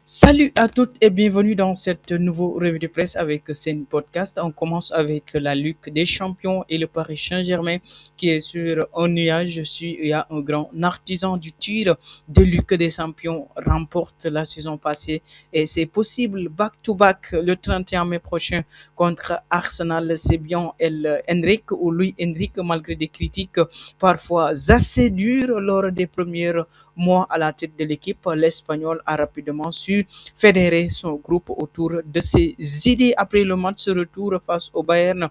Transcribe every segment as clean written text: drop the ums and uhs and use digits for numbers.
Salut à toutes et bienvenue dans cette nouveau revue de presse avec Sen Podcast. On commence avec la Ligue des Champions et le Paris Saint-Germain qui est sur un nuage. Il y a un grand artisan du tir de Ligue des Champions remporte la saison passée et c'est possible back to back le 31 mai prochain contre Arsenal. C'est bien El Henrique ou Louis Henrique malgré des critiques parfois assez dures lors des premières mois à la tête de l'équipe. L'Espagnol a rapidement su fédérer son groupe autour de ses idées après le match retour face au Bayern.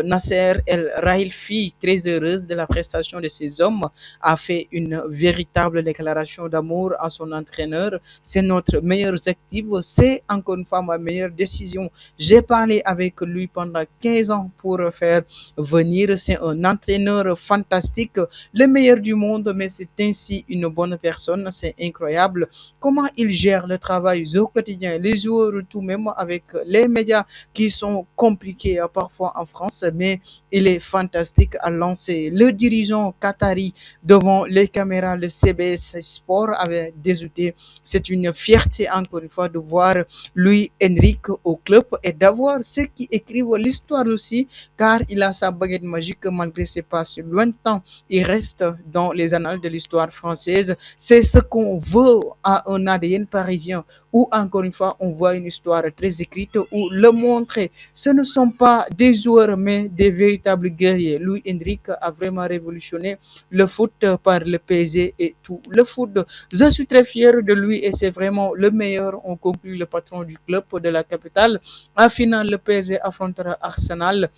Nasser El Railfi, très heureuse de la prestation de ses hommes, a fait une véritable déclaration d'amour à son entraîneur. C'est notre meilleur actif, c'est encore une fois ma meilleure décision. J'ai parlé avec lui pendant 15 ans pour faire venir. C'est un entraîneur fantastique, le meilleur du monde, mais c'est ainsi une bonne personne. C'est incroyable comment il gère le travail au quotidien, les joueurs, tout même avec les médias qui sont compliqués parfois en France, mais il est fantastique à lancer. Le dirigeant qatari devant les caméras de CBS Sport avait désulté. C'est une fierté encore une fois de voir Luis Enrique au club et d'avoir ceux qui écrivent l'histoire aussi, car il a sa baguette magique malgré ses passes lointains. Il reste dans les annales de l'histoire française. C'est ce qu'on veut à un ADN parisien où encore une fois on voit une histoire très écrite où le montrer. Ce ne sont pas des joueurs mais des véritables guerriers. Louis Henrique a vraiment révolutionné le foot par le PSG et tout le foot. Je suis très fier de lui et c'est vraiment le meilleur. On conclut le patron du club de la capitale. En finale, le PSG affrontera Arsenal.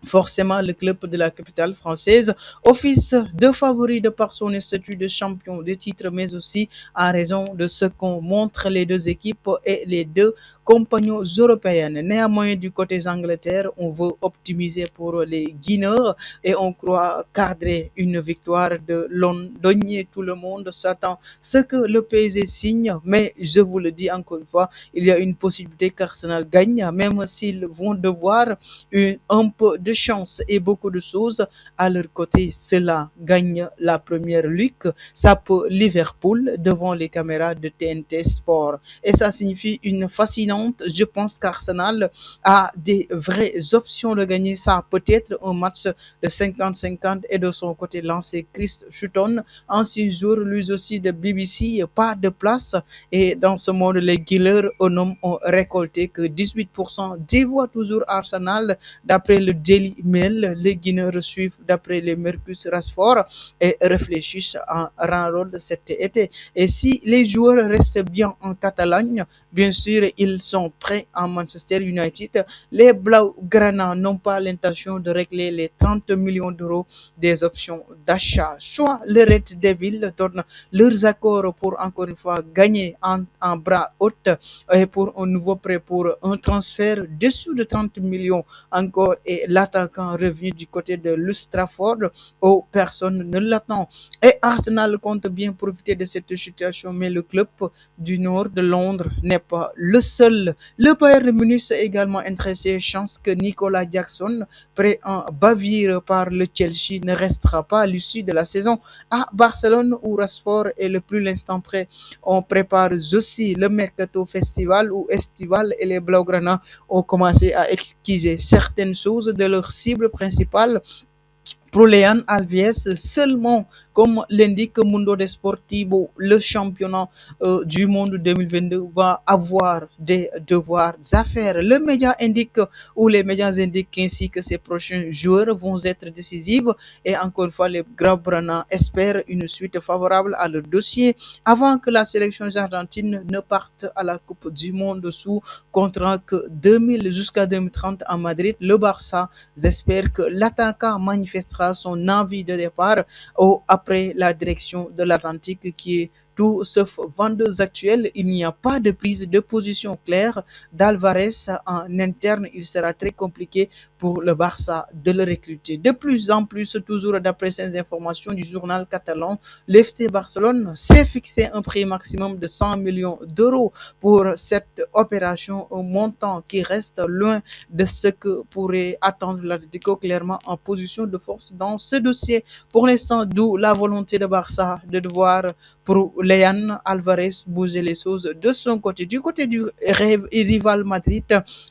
Forcément, le club de la capitale française, office de favori de par son statut de champion de titre, mais aussi en raison de ce qu'ont montré les deux équipes et les deux compagnons européens. Néanmoins, du côté Angleterre, on veut optimiser pour les Guinéens et on croit cadrer une victoire de Londonier. Tout le monde s'attend ce que le PSG signe, mais je vous le dis encore une fois, il y a une possibilité qu'Arsenal gagne, même s'ils vont devoir un peu de chance et beaucoup de choses à leur côté. Cela gagne la première ligue. Ça peut Liverpool devant les caméras de TNT Sport. Et ça signifie une fascinante. Je pense qu'Arsenal a des vraies options de gagner ça. Peut-être un match de 50-50 et de son côté lancé Chris Sutton, ancien joueur lui aussi de BBC, pas de place. Et dans ce monde, les Guillers ont récolté que 18% des voix toujours Arsenal. D'après le Daily Mail, les Guinéens suivent d'après les Mercus Rashford et réfléchissent en renrôle cet été. Et si les joueurs restent bien en Catalogne, bien sûr, ils sont prêts en Manchester United. Les Blaugrana n'ont pas l'intention de régler les 30 millions d'euros des options d'achat. Soit le Red Devil donne leurs accords pour encore une fois gagner en bras haut et pour un nouveau prêt pour un transfert dessous de 30 millions encore et l'attaquant revient du côté de Lustraford où personne ne l'attend. Et Arsenal compte bien profiter de cette situation, mais le club du nord de Londres n'est pas le seul. Le Bayern Munich est également intéressé. Chance que Nicolas Jackson, prêt en Bavière par le Chelsea, ne restera pas à l'issue de la saison à Barcelone où Rashford est le plus l'instant prêt. On prépare aussi le Mercato Festival ou Estival et les Blaugrana ont commencé à exquiser certaines choses de leur cible principale pour Leon Alves seulement, comme l'indique Mundo Desportivo, le championnat du monde 2022 va avoir des devoirs à faire. Le média indique ou les médias indiquent ainsi que ces prochains joueurs vont être décisifs et encore une fois les Graubrana espèrent une suite favorable à leur dossier avant que la sélection argentine ne parte à la Coupe du Monde sous contrat que 2000 jusqu'à 2030 à Madrid. Le Barça j'espère que l'attaquant manifestera son envie de départ après la direction de l'Atlantique qui est tout sauf vendeuse actuelle. Il n'y a pas de prise de position claire d'Alvarez en interne. Il sera très compliqué pour le Barça de le recruter. De plus en plus, toujours d'après ces informations du journal catalan, l'FC Barcelone s'est fixé un prix maximum de 100 millions d'euros pour cette opération, un montant qui reste loin de ce que pourrait attendre l'Atlético, clairement en position de force dans ce dossier pour l'instant, d'où la volonté de Barça de devoir pour Leyan Alvarez bouger les choses de son côté. Du côté du rêve et rival Madrid,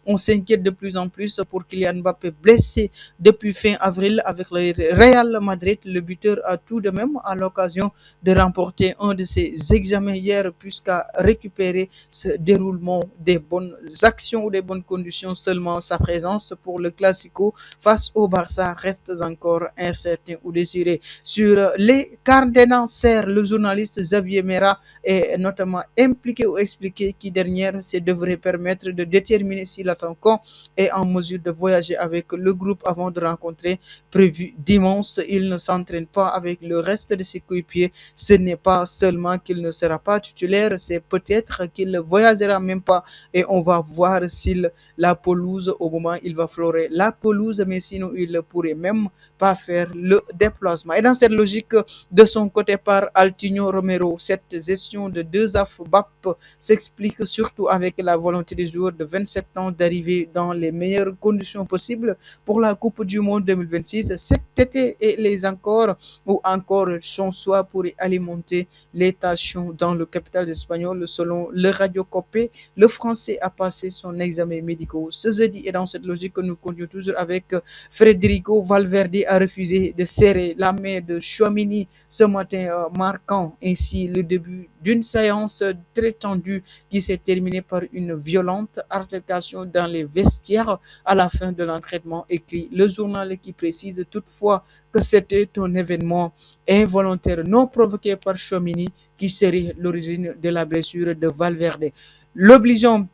on s'inquiète de plus en plus pour Kylian Mbappé blessé depuis fin avril avec le Real Madrid. Le buteur a tout de même à l'occasion de remporter un de ses examens hier puisqu'à récupérer ce déroulement des bonnes actions ou des bonnes conditions. Seulement sa présence pour le Classico face au Barça reste encore incertain ou désiré. Sur les Cardenancers, le journaliste Xavier Mera est notamment impliqué ou expliqué qui dernière se devrait permettre de déterminer si l'attaquant est en mesure de voyager avec le groupe avant de rencontrer prévu dimanche. Il ne s'entraîne pas avec le reste de ses coéquipiers. Ce n'est pas seulement qu'il ne sera pas titulaire, c'est peut-être qu'il ne voyagera même pas et on va voir s'il la pelouse au moment où il va florer la pelouse, mais sinon il ne pourrait même pas faire le déplacement. Et dans cette logique, de son côté par Altinho Romero, cette gestion de deux AFBAP s'explique surtout avec la volonté des joueurs de 27 ans d'arriver dans les meilleures conditions possibles pour la Coupe du Monde 2026 cet été et les encore ou encore son choix pour alimenter les tensions dans le capital espagnol. Selon le Radio Copé, le Français a passé son examen médical ce jeudi et dans cette logique nous continuons toujours avec Federico Valverde a refusé de serrer la main de Chouamini ce matin, marquant ainsi le début d'une séance très tendue qui s'est terminée par une violente altercation dans les vestiaires à la fin de l'entraînement, écrit le journal qui précise toutefois que c'était un événement involontaire non provoqué par Chouamini qui serait l'origine de la blessure de Valverde. L'obligeant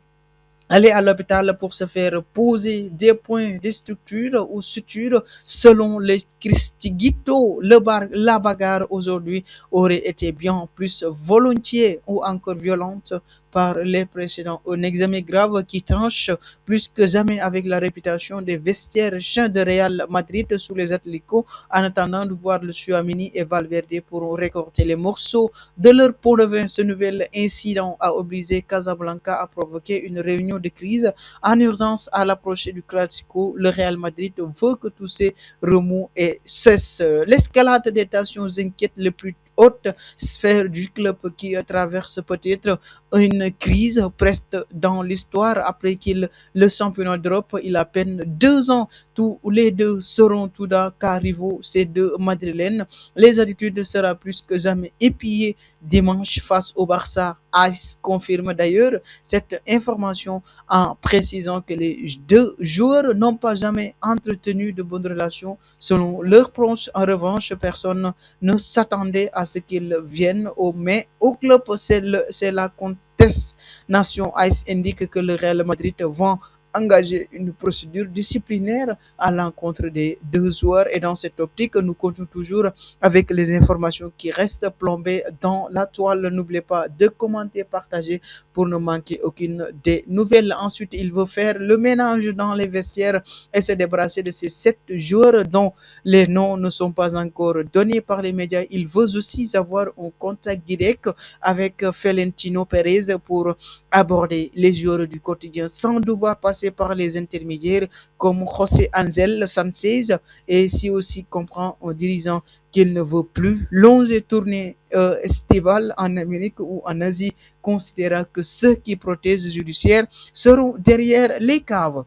aller à l'hôpital pour se faire poser des points de structure ou suture selon les Cristigito. La bagarre aujourd'hui aurait été bien plus volontiers ou encore violente par les précédents. Un examen grave qui tranche plus que jamais avec la réputation des vestiaires chiens de Real Madrid sous les Atléticos en attendant de voir le Chouamini et Valverde pourront récolter les morceaux de leur pot de vin. Ce nouvel incident a obligé Casablanca à provoquer une réunion de crise en urgence à l'approche du Classico. Le Real Madrid veut que tous ces remous cessent. L'escalade des tensions inquiète le plus haute sphère du club qui traverse peut-être une crise presque dans l'histoire après qu'il le championnat d'Europe il a à peine 2 ans. Tous les deux seront tout d'accord rivaux ces deux Madrilènes. Les attitudes sera plus que jamais épiées dimanche face au Barça. AS confirme d'ailleurs cette information en précisant que les deux joueurs n'ont pas jamais entretenu de bonnes relations selon leurs proches. En revanche, personne ne s'attendait à ce qu'ils viennent mais au club, c'est la contestation. AS indique que le Real Madrid va engager une procédure disciplinaire à l'encontre des deux joueurs et dans cette optique, nous continuons toujours avec les informations qui restent plombées dans la toile. N'oubliez pas de commenter, partager pour ne manquer aucune des nouvelles. Ensuite, il veut faire le ménage dans les vestiaires et se débarrasser de ces 7 joueurs dont les noms ne sont pas encore donnés par les médias. Il veut aussi avoir un contact direct avec Florentino Pérez pour aborder les joueurs du quotidien sans devoir passer par les intermédiaires comme José Angel Sanchez et si aussi comprend en dirigeant qu'il ne veut plus longer tourner estivale en Amérique ou en Asie, considérant que ceux qui protègent judiciaires seront derrière les caves.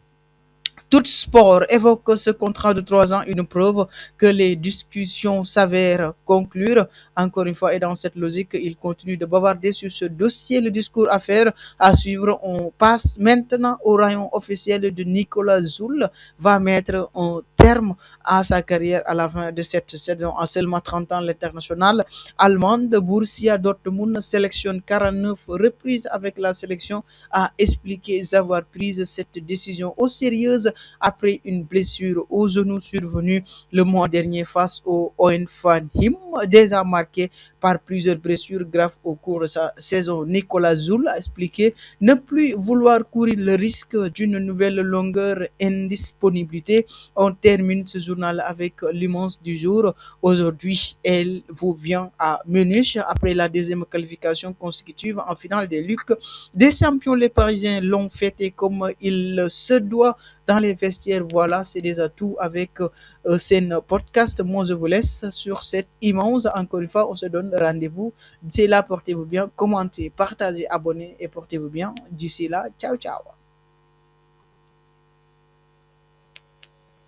Tout sport évoque ce contrat de 3 ans, une preuve que les discussions s'avèrent conclure. Encore une fois, et dans cette logique, il continue de bavarder sur ce dossier. Le discours à faire, à suivre, on passe maintenant au rayon officiel de Nicolas Zoul, va mettre un terme à sa carrière à la fin de cette saison. À seulement 30 ans, l'international allemand de Borussia Dortmund sélectionne 49 reprises avec la sélection, a expliqué avoir pris cette décision au sérieux après une blessure au genou survenue le mois dernier face au Hoffenheim, déjà marqué par plusieurs blessures graves au cours de sa saison. Nicolas Zoul a expliqué ne plus vouloir courir le risque d'une nouvelle longueur indisponibilité. On termine ce journal avec l'immense du jour. Aujourd'hui, elle vous vient à Munich après la deuxième qualification consécutive en finale des Ligues des champions. Les Parisiens l'ont fêté comme il se doit dans les vestiaires. Voilà, c'est déjà tout avec Sen Podcast. Moi, je vous laisse sur cette immense. Encore une fois, on se donne rendez-vous. D'ici là, portez-vous bien, commentez, partagez, abonnez et portez-vous bien. D'ici là, ciao, ciao.